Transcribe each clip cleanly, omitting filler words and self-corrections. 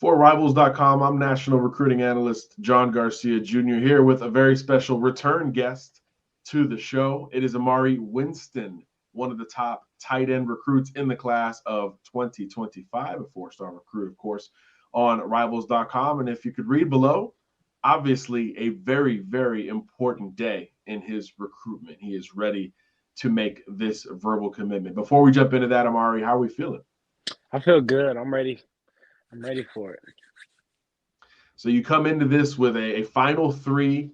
For Rivals.com, I'm National Recruiting Analyst John Garcia Jr. here with a very special return guest to the show. It is Emaree Winston, one of the top tight end recruits in the class of 2025, a four-star recruit, of course, on Rivals.com. And if you could read below, obviously a very, very important day in his recruitment. He is ready to make this verbal commitment. Before we jump into that, Emaree, how are we feeling? I feel good. I'm ready. I'm ready for it. So you come into this with a final three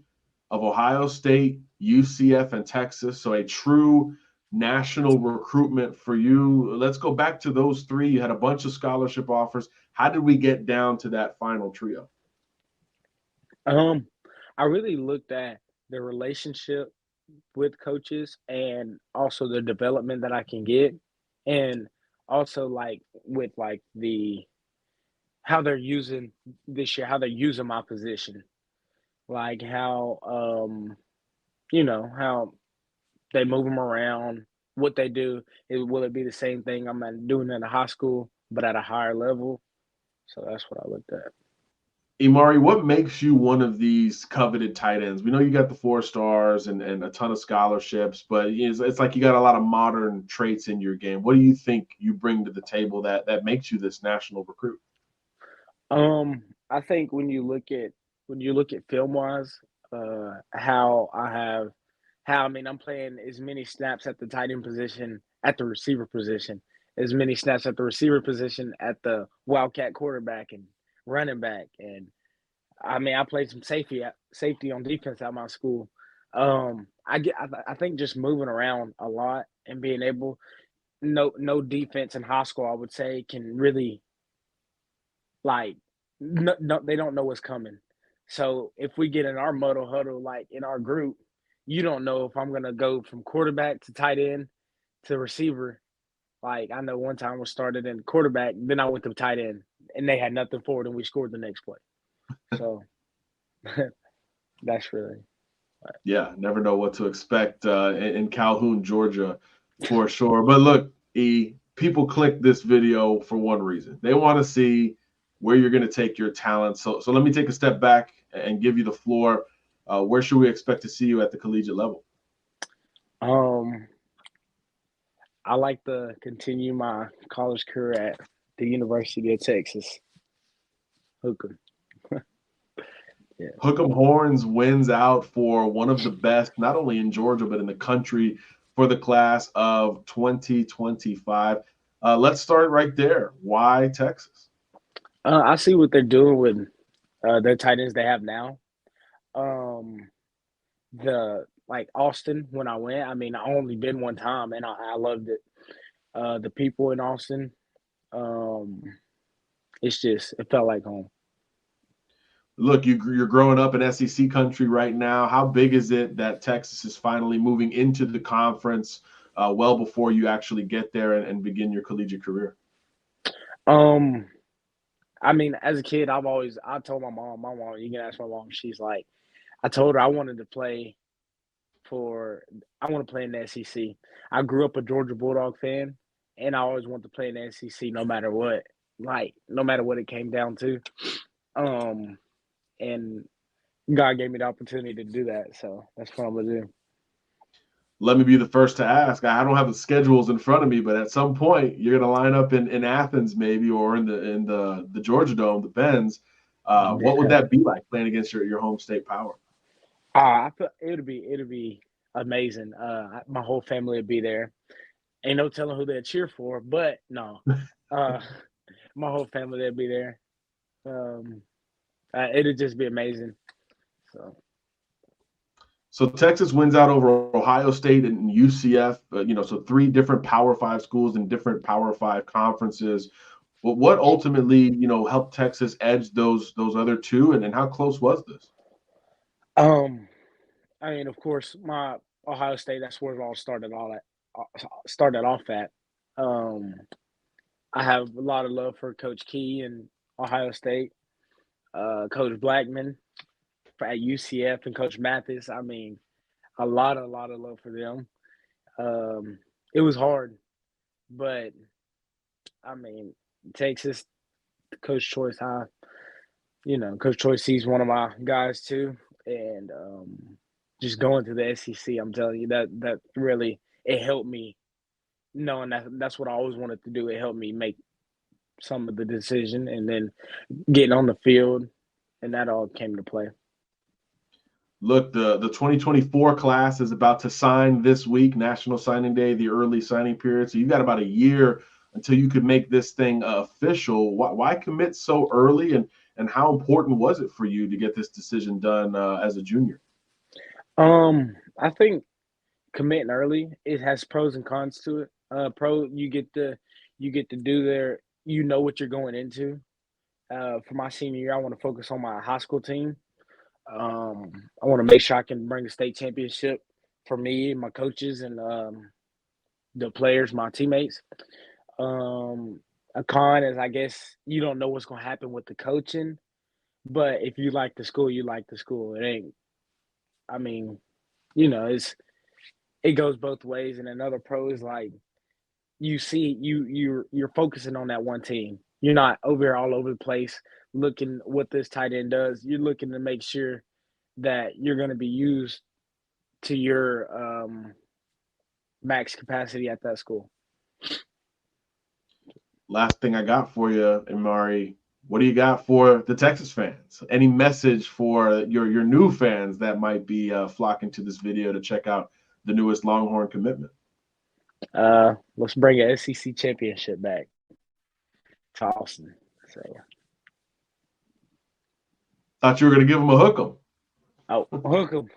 of Ohio State, UCF, and Texas. So a true national recruitment for you. Let's go back to those three. You had a bunch of scholarship offers. How did we get down to that final trio? I really looked at the relationship with coaches and also the development that I can get, and also like with like the how they're using this year, how they're using my position, like how how they move them around, what they do. Will it be the same thing I'm doing in the high school, but at a higher level? So that's what I looked at. Emaree, what makes you one of these coveted tight ends? We know you got the four stars and a ton of scholarships, but it's like you got a lot of modern traits in your game. What do you think you bring to the table that makes you this national recruit? I think when you look at film wise, how I'm playing as many snaps at the tight end position, at the receiver position, as many snaps at the receiver position, at the wildcat quarterback and running back, and I played some safety on defense at my school. I think just moving around a lot and being able no defense in high school, I would say, can really like no, they don't know what's coming. So if we get in our muddle huddle, like in our group, you don't know if I'm gonna go from quarterback to tight end to receiver. Like I know one time we started in quarterback, then I went to tight end, and they had nothing for it, and we scored the next play. So that's really Yeah, never know what to expect in Calhoun, Georgia, for sure. But look, people click this video for one reason. They want to see where you're going to take your talent. So let me take a step back and give you the floor. Where should we expect to see you at the collegiate level? um I like to continue my college career at the University of Texas. Hook 'em. Yeah. Hook'em Horns wins out for one of the best, not only in Georgia, but in the country for the class of 2025. Let's start right there. Why Texas? I see what they're doing with their tight ends they have now. Um, the like Austin when I went. I only been one time and I loved it. The people in Austin, um, it felt like home. Look, you're growing up in SEC country right now. How big is it that Texas is finally moving into the conference well before you actually get there and begin your collegiate career? Um, as a kid, I told my mom, you can ask my mom. She's like, I told her I wanted to play for I want to play in the SEC. I grew up a Georgia Bulldog fan, and I always wanted to play in the SEC no matter what. Like no matter what it came down to. Um, and God gave me the opportunity to do that, so that's what I'm gonna do. Let me be the first to ask. I don't have the schedules in front of me, but at some point you're going to line up in Athens, maybe, or in the Georgia Dome, the Benz. What would that be like playing against your home state power? I feel it'll be amazing. My whole family would be there. Ain't no telling who they'd cheer for, but no, uh, my whole family would be there. Um, it'd just be amazing. So, So Texas wins out over Ohio State and UCF. So three different Power Five schools in different Power Five conferences. But what ultimately, helped Texas edge those other two, and how close was this? um, of course, my Ohio State. That's where it all started off at. Um, I have a lot of love for Coach Key and Ohio State, Coach Blackman at UCF, and Coach Mathis. A lot of love for them. It was hard, but I mean, Texas, Coach Choice. Coach Troy sees one of my guys too, and just going to the SEC, I'm telling you that really it helped me knowing that's what I always wanted to do. It helped me make some of the decision, and then getting on the field, and that all came to play. Look, the 2024 class is about to sign this week, National Signing Day, the early signing period. So you got about a year until you could make this thing official. Why commit so early, and how important was it for you to get this decision done as a junior? I think committing early, it has pros and cons to it. You get to do there. You know what you're going into. For my senior year, I want to focus on my high school team. I want to make sure I can bring a state championship for me, my coaches, and the players, my teammates. A con is, I guess, you don't know what's going to happen with the coaching, but if you like the school, you like the school. It ain't. I mean, it goes both ways. And another pro is like you see you're focusing on that one team. You're not over here all over the place looking what this tight end does. You're looking to make sure that you're going to be used to your max capacity at that school. Last thing I got for you, Emaree, what do you got for the Texas fans? Any message for your new fans that might be flocking to this video to check out the newest Longhorn commitment? Let's bring an SEC championship back to Austin. So, thought you were going to give them a hook 'em. Oh, hook 'em.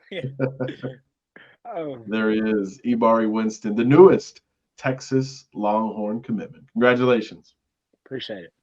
Yeah. Oh. There he is, Emaree Winston, the newest Texas Longhorn commitment. Congratulations. Appreciate it.